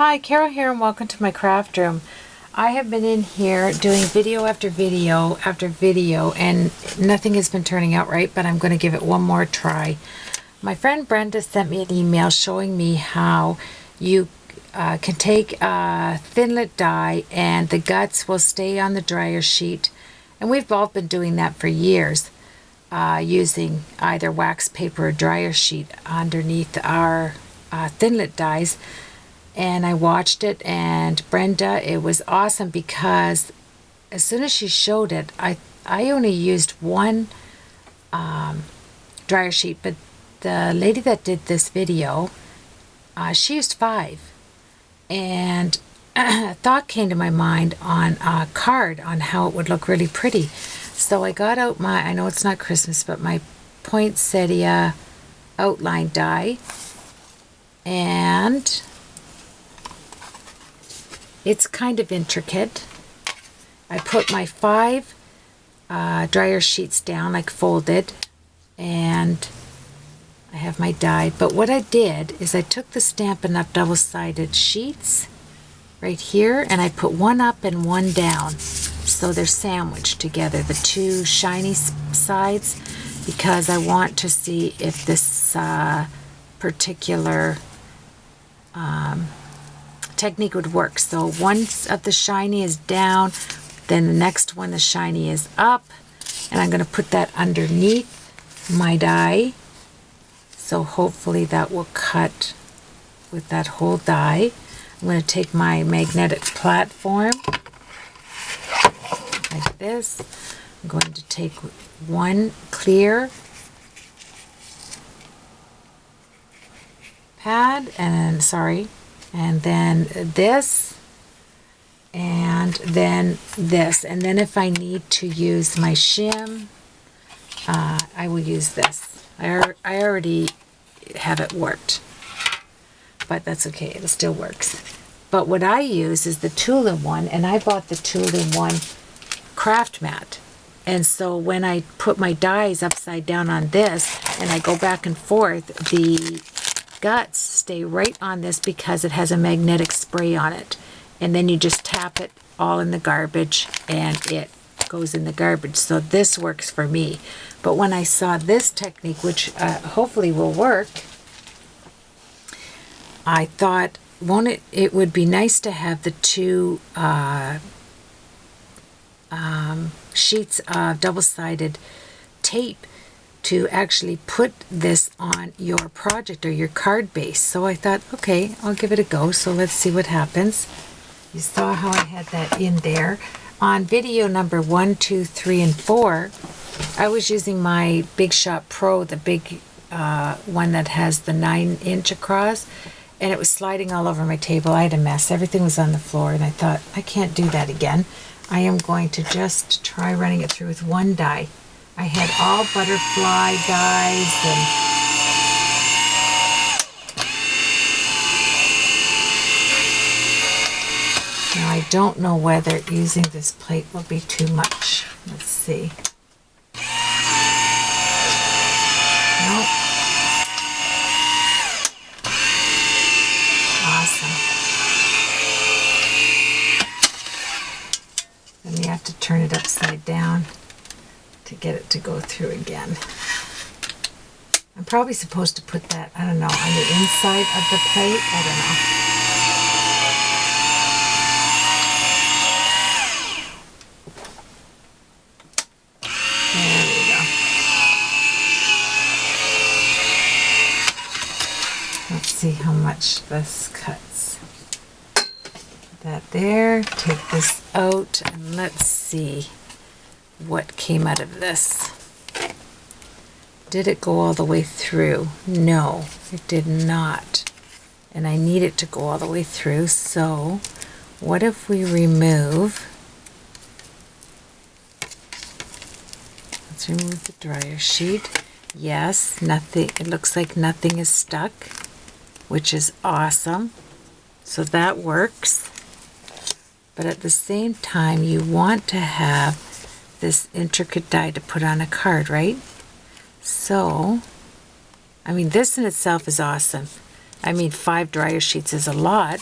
Hi, Carol here and welcome to my craft room. I have been in here doing video after video after video and nothing has been turning out right, but I'm going to give it one more try. My friend Brenda sent me an email showing me how you can take a Thinlit die and the guts will stay on the dryer sheet, and we've all been doing that for years, using either wax paper or dryer sheet underneath our Thinlit dies. And I watched it, and Brenda, it was awesome because as soon as she showed it, I only used one dryer sheet, but the lady that did this video, she used 5. And a thought came to my mind on a card on how it would look really pretty. So I got out my, I know it's not Christmas, but my poinsettia outline die, and it's kind of intricate. I put my 5 dryer sheets down, like folded, and I have my die. But what I did is I took the Stampin' Up! Double-sided sheets right here, and I put one up and one down. So they're sandwiched together, the two shiny sides, because I want to see if this particular technique would work. So one of the shiny is down, then the next one, the shiny, is up, and I'm going to put that underneath my die. So hopefully that will cut with that whole die. I'm going to take my magnetic platform like this. I'm going to take one clear pad and then this, and then this, and then if I need to use my shim, I will use this. I already have it worked, but that's okay, it still works. But what I use is the Tool-in-One, and I bought the Tool-in-One craft mat. And so when I put my dies upside down on this and I go back and forth, the guts stay right on this because it has a magnetic spray on it. And then you just tap it all in the garbage and it goes in the garbage. So this works for me. But when I saw this technique, which hopefully will work, I thought, it would be nice to have the two sheets of double-sided tape to actually put this on your project or your card base. So I thought, okay, I'll give it a go. So let's see what happens. You saw how I had that in there. On video number 1, 2, 3, and 4, I was using my Big Shot Pro, the big one that has the 9-inch across, and it was sliding all over my table. I had a mess. Everything was on the floor, and I thought, I can't do that again. I am going to just try running it through with one die. I had all butterfly dies, and now I don't know whether using this plate will be too much. Let's see. Nope. Awesome. Then you have to turn it upside down to get it to go through again. I'm probably supposed to put that, I don't know, on the inside of the plate. I don't know. There we go. Let's see how much this cuts. Put that there, take this out, and let's see what came out of this. Did it go all the way through? No, it did not. And I need it to go all the way through, so what if we remove, let's remove the dryer sheet. Yes, nothing, it looks like nothing is stuck, which is awesome. So that works. But at the same time, you want to have this intricate die to put on a card, right? So, I mean, this in itself is awesome. I mean, 5 dryer sheets is a lot,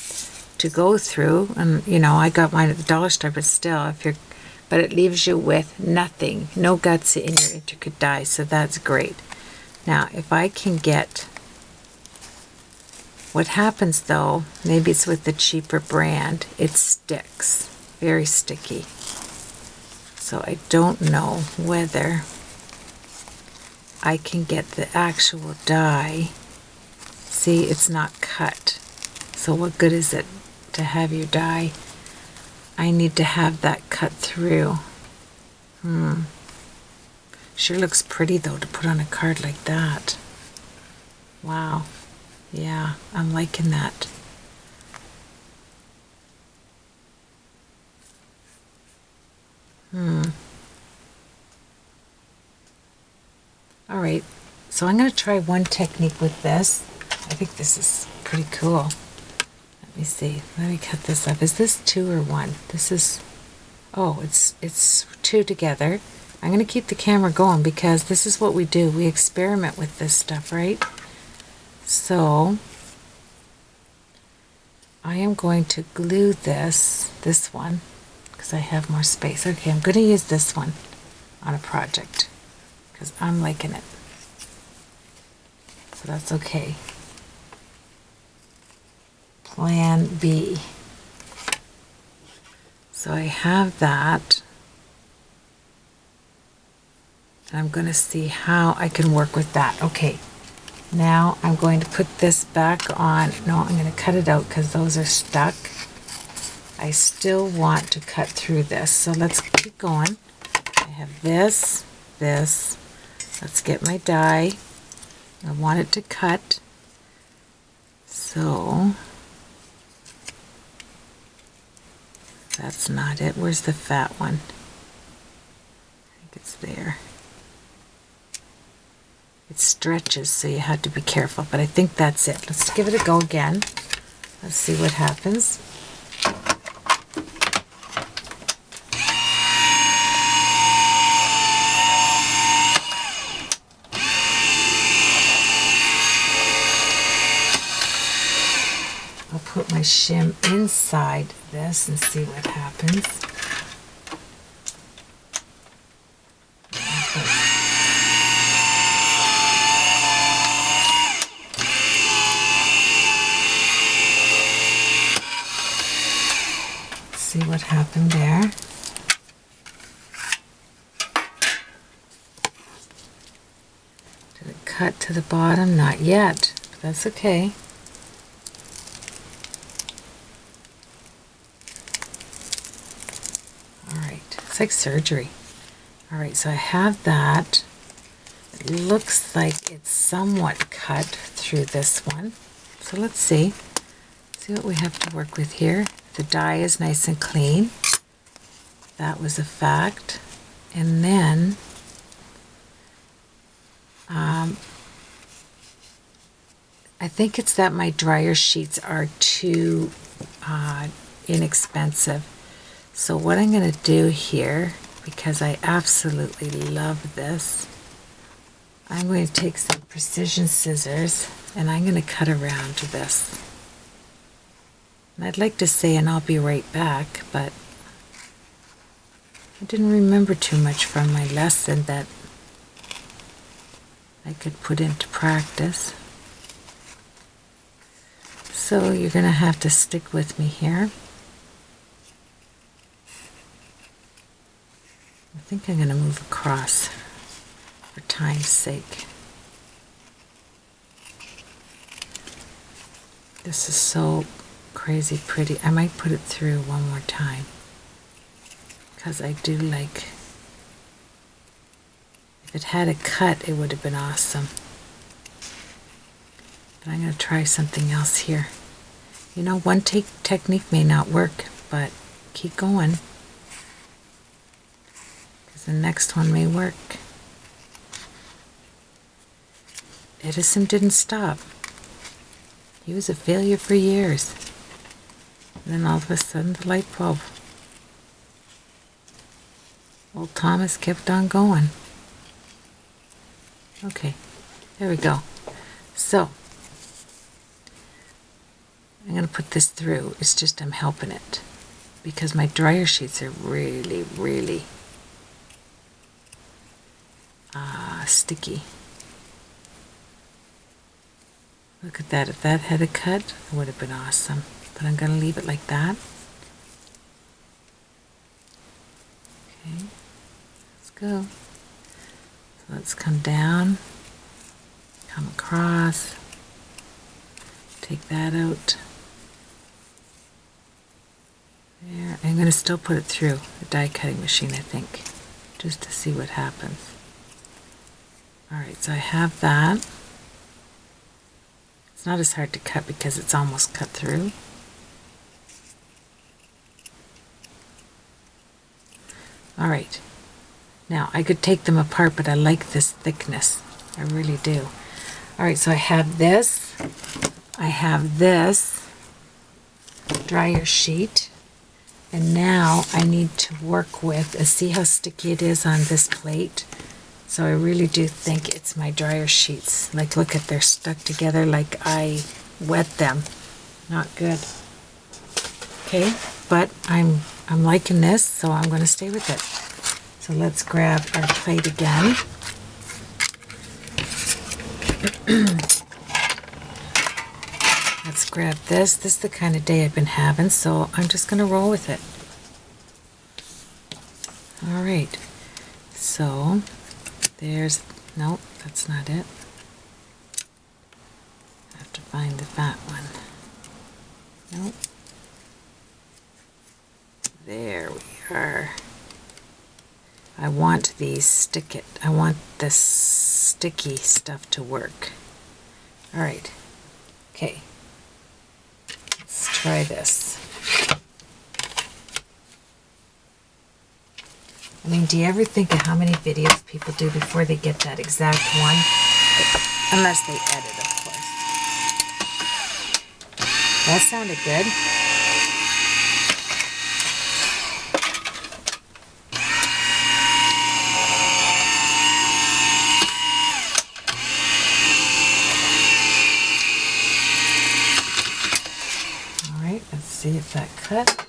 to go through, and you know, I got mine at the dollar store, but still, but it leaves you with nothing, no guts in your intricate die, so that's great. Now, if I can get, what happens though, maybe it's with the cheaper brand, it sticks, very sticky. So I don't know whether I can get the actual die. See, it's not cut. So what good is it to have your die? I need to have that cut through. Sure looks pretty though to put on a card like that. Wow. Yeah, I'm liking that. All right, so I'm going to try one technique with this. I think this is pretty cool. Let me see. Let me cut this up. Is this 2 or 1? This is, oh, it's 2 together. I'm going to keep the camera going because this is what we do. We experiment with this stuff, right? So I am going to glue this one, because I have more space. Okay, I'm going to use this one on a project because I'm liking it. So that's okay. Plan B. So I have that. And I'm going to see how I can work with that. Okay, now I'm going to put this back on. No, I'm going to cut it out because those are stuck. I still want to cut through this. So let's keep going. I have this. Let's get my die. I want it to cut. So that's not it. Where's the fat one? I think it's there. It stretches, so you have to be careful, but I think that's it. Let's give it a go again. Let's see what happens. I'll put my shim inside this and see what happens. See what happened there. Did it cut to the bottom? Not yet, but that's okay. It's like surgery. All right, so I have that. It looks like it's somewhat cut through this one. So let's see. See what we have to work with here. The die is nice and clean. That was a fact. And then I think it's that my dryer sheets are too inexpensive. So what I'm going to do here, because I absolutely love this, I'm going to take some precision scissors and I'm going to cut around this. And I'd like to say, and I'll be right back, but I didn't remember too much from my lesson that I could put into practice. So you're going to have to stick with me here. I think I'm going to move across for time's sake. This is so crazy pretty. I might put it through one more time because I do like, if it had a cut it would have been awesome. But I'm going to try something else here. You know, one technique may not work, but keep going. The next one may work. Edison didn't stop. He was a failure for years. And then all of a sudden the light bulb. Old Thomas kept on going. Okay, there we go. So, I'm going to put this through. It's just I'm helping it because my dryer sheets are really, really sticky. Look at that. If that had a cut, it would have been awesome. But I'm going to leave it like that. Okay, let's go. So let's come down, come across, take that out. There. I'm going to still put it through the die cutting machine, I think, just to see what happens. Alright, so I have that. It's not as hard to cut because it's almost cut through. Alright, now I could take them apart, but I like this thickness. I really do. Alright, so I have this. I have this dryer sheet. And now I need to work with, see how sticky it is on this plate? So I really do think it's my dryer sheets. Like, look at, they're stuck together like I wet them. Not good. Okay, but I'm liking this, so I'm going to stay with it. So let's grab our plate again. Let's grab this. This is the kind of day I've been having, so I'm just going to roll with it. All right, so there's, nope, that's not it. I have to find the fat one. Nope. There we are. I want these I want this sticky stuff to work. All right, okay. Let's try this. I mean, do you ever think of how many videos people do before they get that exact one? Unless they edit, of course. That sounded good. Alright, let's see if that cut.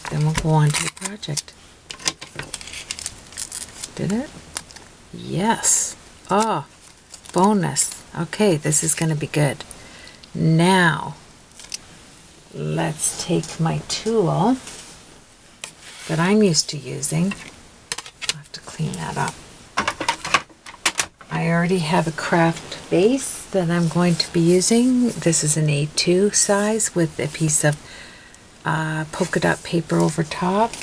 Then we'll go on to the project. Did it? Yes. Oh, bonus. Okay, this is going to be good. Now, let's take my tool that I'm used to using. I'll have to clean that up. I already have a craft base that I'm going to be using. This is an A2 size with a piece of polka dot paper over top.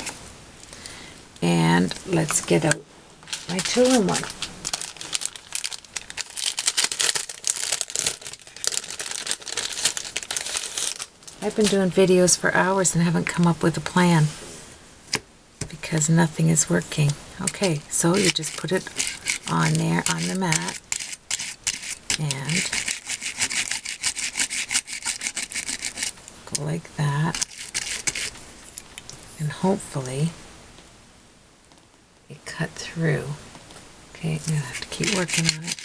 And let's get out my two-in-one. I've been doing videos for hours and haven't come up with a plan because nothing is working. Okay, so you just put it on there on the mat and go like that, and hopefully it cut through. Okay, I'm gonna have to keep working on it.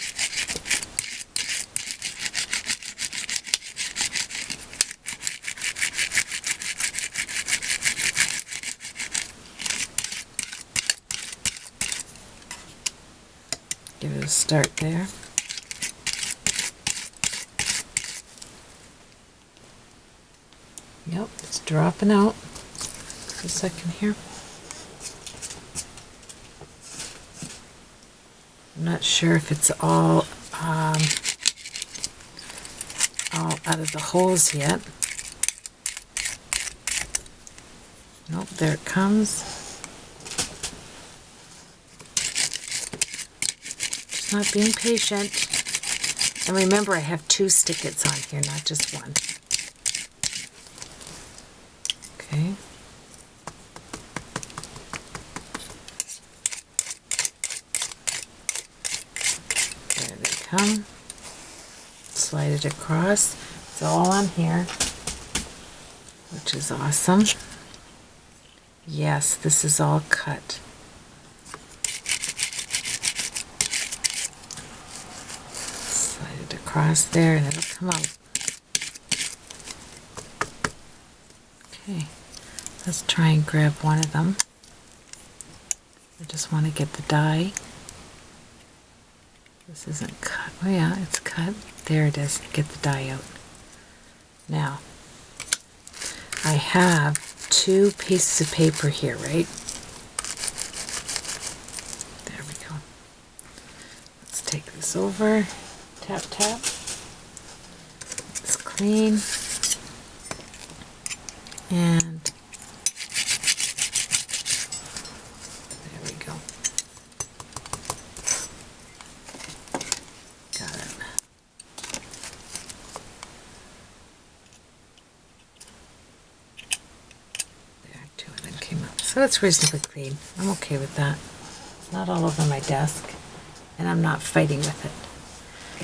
Give it a start there. Yep, it's dropping out. Just a second here. I'm not sure if it's all out of the holes yet. Nope, there it comes. Just not being patient. And remember, I have 2 stickets on here, not just one. Okay. There they come. Slide it across. It's all on here, which is awesome. Yes, this is all cut. Slide it across. across there and it'll come out. Okay, let's try and grab one of them. I just want to get the die. This isn't cut. Oh yeah, it's cut. There it is. Get the die out. Now, I have 2 pieces of paper here, right? There we go. Let's take this over. Tap, tap. It's clean. And there we go. Got it. There, 2 of them came up. So it's reasonably clean. I'm okay with that. It's not all over my desk, and I'm not fighting with it.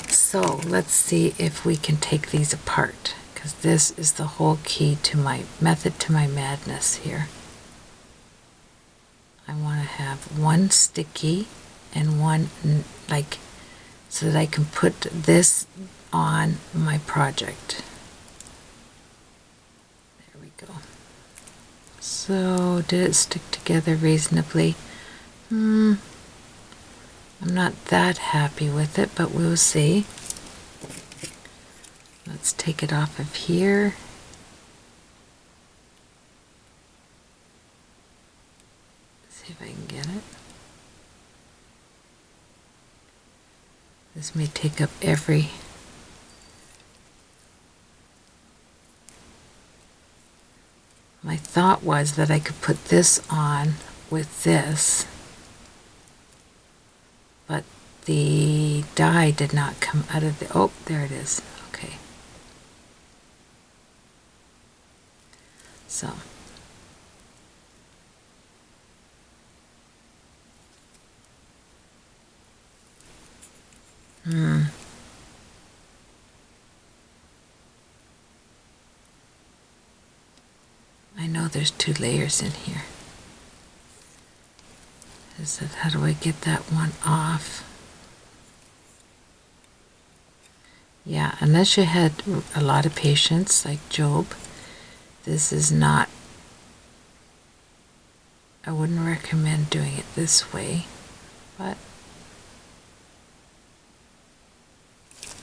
So let's see if we can take these apart, because this is the whole key to my method to my madness here. I want to have one sticky and one like, so that I can put this on my project. There we go. So did it stick together reasonably? I'm not that happy with it, but we'll see. Let's take it off of here. See if I can get it. This may take up every... My thought was that I could put this on with this, but the die did not come out of the... Oh, there it is. Okay. So... I know there's 2 layers in here. Is that, how do I get that one off? Yeah, unless you had a lot of patience like Job, this is not, I wouldn't recommend doing it this way, but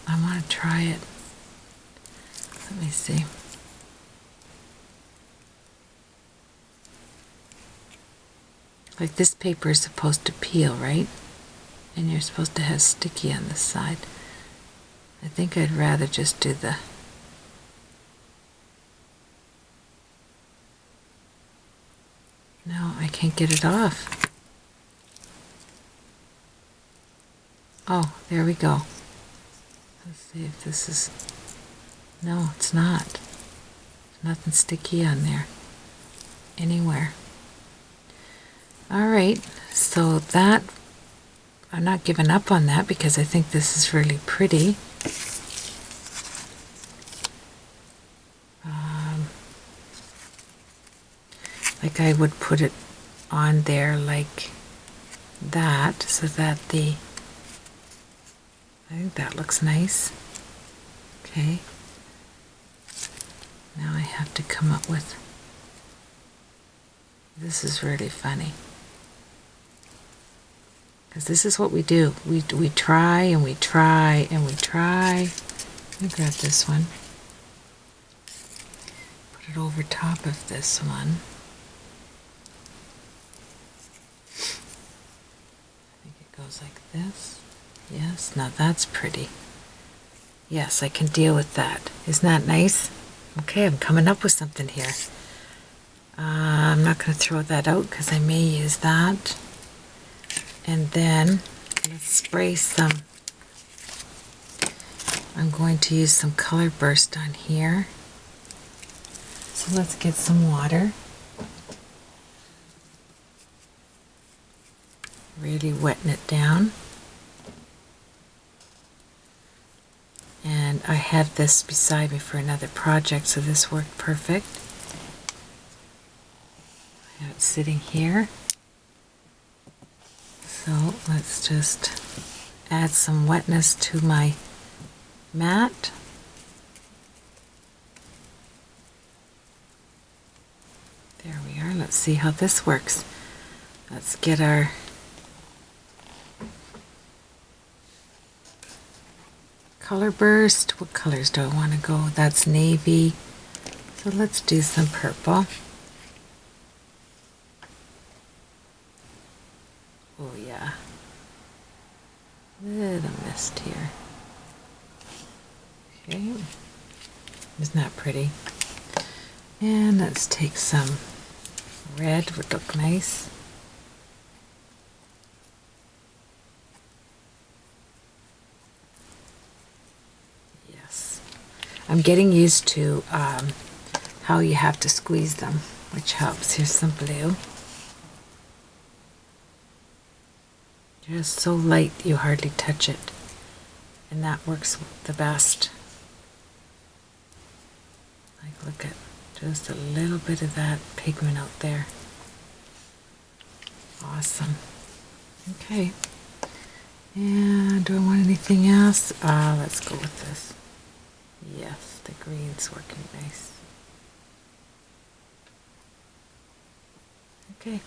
I want to try it. Let me see. Like this paper is supposed to peel, right? And you're supposed to have sticky on the side. I think I'd rather just do the... No, I can't get it off. Oh, there we go. Let's see if this is... No, it's not. There's nothing sticky on there. Anywhere. Alright, so that... I'm not giving up on that because I think this is really pretty. Like I would put it on there like that, so that the... I think that looks nice. Okay. Now I have to come up with... This is really funny. Because this is what we do. We try and we try and we try. Let me grab this one. Put it over top of this one. I think it goes like this. Yes, now that's pretty. Yes, I can deal with that. Isn't that nice? Okay, I'm coming up with something here. I'm not going to throw that out because I may use that. And then let's spray some. I'm going to use some Color Burst on here. So let's get some water. Really wetting it down. And I had this beside me for another project, so this worked perfect. I have it sitting here. So let's just add some wetness to my matte. There we are. Let's see how this works. Let's get our color burst. What colors do I want to go? That's navy. So let's do some purple. Oh yeah. Little mist here. Okay. Isn't that pretty? And let's take some red, would look nice. Yes. I'm getting used to how you have to squeeze them, which helps. Here's some blue. Just so light you hardly touch it. And that works the best. Like, look at just a little bit of that pigment out there. Awesome. Okay. And do I want anything else? Let's go with this. Yes, the green's working nice. Okay.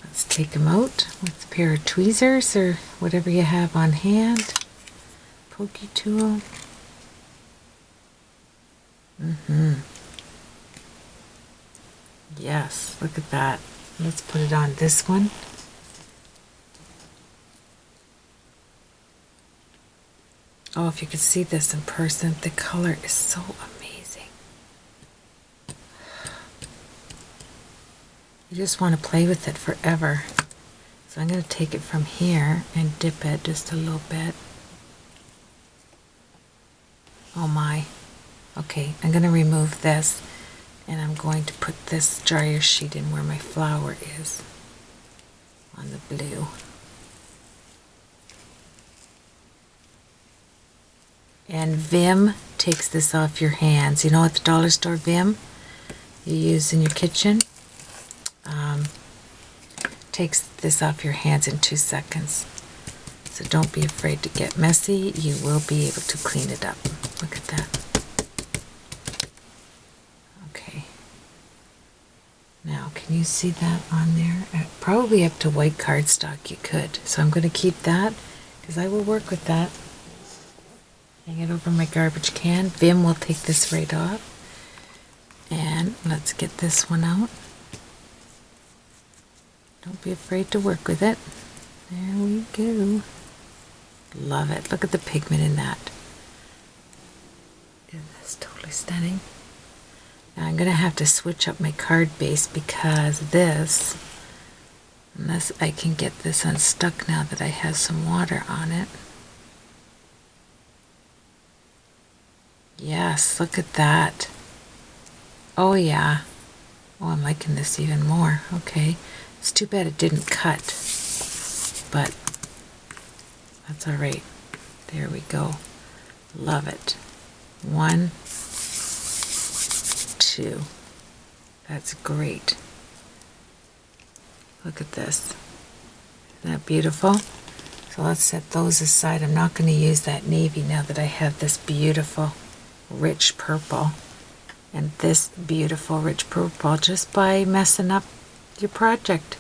Let's take them out with a pair of tweezers or whatever you have on hand. Pokey tool. Yes, look at that. Let's put it on this one. Oh, if you could see this in person, the color is so amazing. You just want to play with it forever. So I'm going to take it from here and dip it just a little bit. Oh my. Okay, I'm going to remove this and I'm going to put this dryer sheet in where my flower is on the blue. And Vim takes this off your hands. You know, at the dollar store, Vim you use in your kitchen takes this off your hands in 2 seconds. So don't be afraid to get messy. You will be able to clean it up. Look at that. Okay. Now, can you see that on there? Probably up to white cardstock you could. So I'm going to keep that because I will work with that. Hang it over my garbage can. Vim will take this right off. And let's get this one out. Don't be afraid to work with it. There we go. Love it. Look at the pigment in that. Isn't this totally stunning? Now I'm going to have to switch up my card base because this, unless I can get this unstuck now that I have some water on it. Yes, look at that. Oh yeah. Oh, I'm liking this even more. Okay. It's too bad it didn't cut, but that's all right. There we go. Love it. 1, 2. That's great. Look at this. Isn't that beautiful? So let's set those aside. I'm not going to use that navy now that I have this beautiful rich purple and this beautiful rich purple just by messing up your project,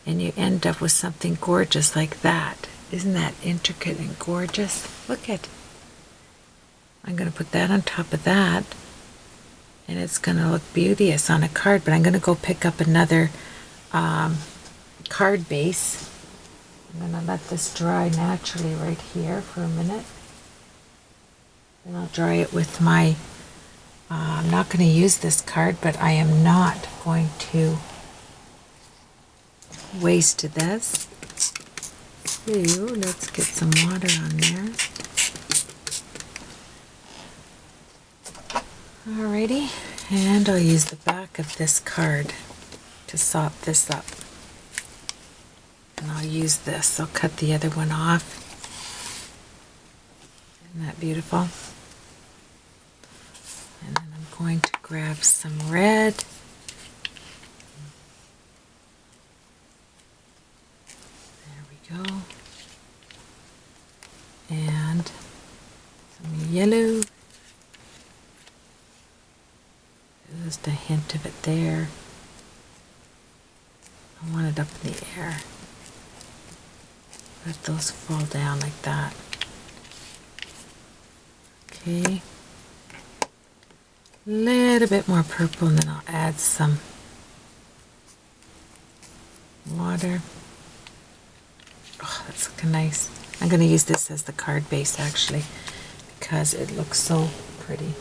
and you end up with something gorgeous like that. Isn't that intricate and gorgeous? Look at. I'm going to put that on top of that, and it's going to look beauteous on a card. But I'm going to go pick up another card base. I'm going to let this dry naturally right here for a minute, and I'll dry it with my I'm not going to use this card, but I am not going to waste this. Ew, let's get some water on there. Alrighty, and I'll use the back of this card to sop this up. And I'll use this. I'll cut the other one off. Isn't that beautiful? And then I'm going to grab some red. There we go. And Just a hint of it there. I want it up in the air. Let those fall down like that. Okay. A little bit more purple, and then I'll add some water. Oh, that's looking nice. I'm going to use this as the card base actually, because it looks so pretty.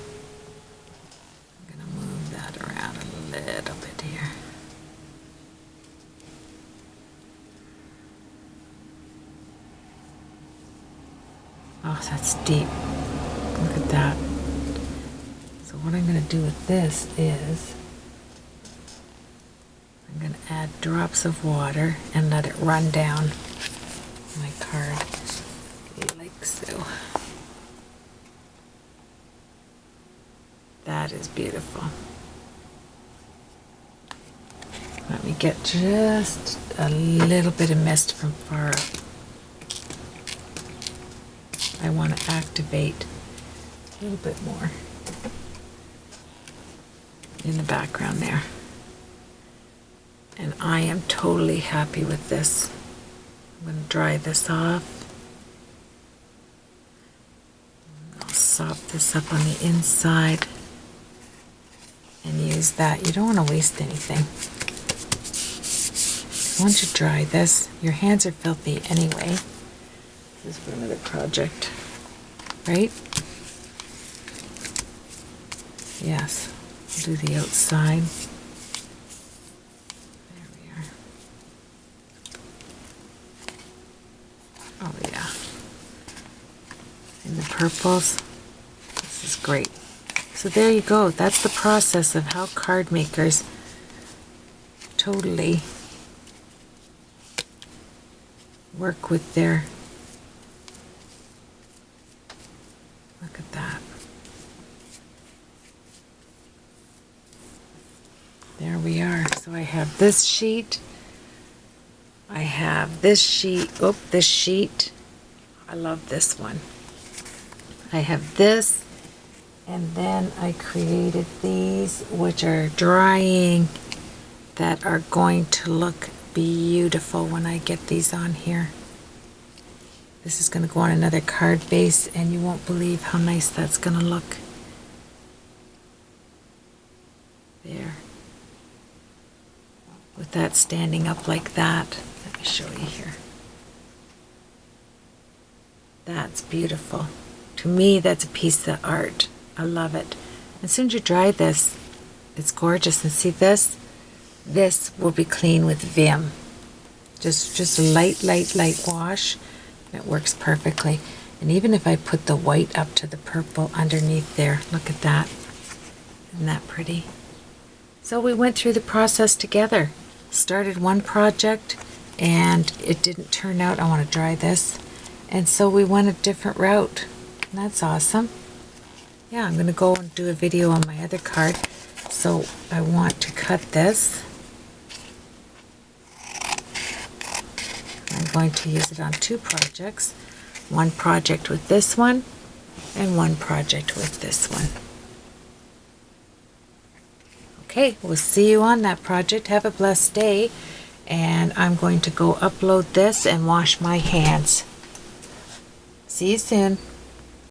I'm going to move that around a little bit here. Oh, that's deep. Look at that. So what I'm going to do with this is I'm going to add drops of water and let it run down my card like so. That is beautiful. Let me get just a little bit of mist from far up. I want to activate a little bit more in the background there. And I am totally happy with this. I'm going to dry this off. I'll sop this up on the inside and use that. You don't want to waste anything. Once you dry this, your hands are filthy anyway. This is for another project, right? Yes, we'll do the outside. There we are. Oh yeah. And the purples, this is great. So there you go. That's the process of how card makers totally work with their, look at that. There we are. So I have this sheet. I have this sheet. Oh, this sheet. I love this one. I have this. And then I created these, which are drying, that are going to look beautiful when I get these on here. This is going to go on another card base, and you won't believe how nice that's going to look. There. With that standing up like that. Let me show you here. That's beautiful. To me, that's a piece of art. I love it. As soon as you dry this, it's gorgeous. And see this? This will be clean with Vim. Just a light wash. And it works perfectly. And even if I put the white up to the purple underneath there, look at that. Isn't that pretty? So we went through the process together. Started one project and it didn't turn out. I want to dry this. And so we went a different route. And that's awesome. Yeah, I'm going to go and do a video on my other card. So I want to cut this. I'm going to use it on two projects. One project with this one and one project with this one. Okay, we'll see you on that project. Have a blessed day. And I'm going to go upload this and wash my hands. See you soon.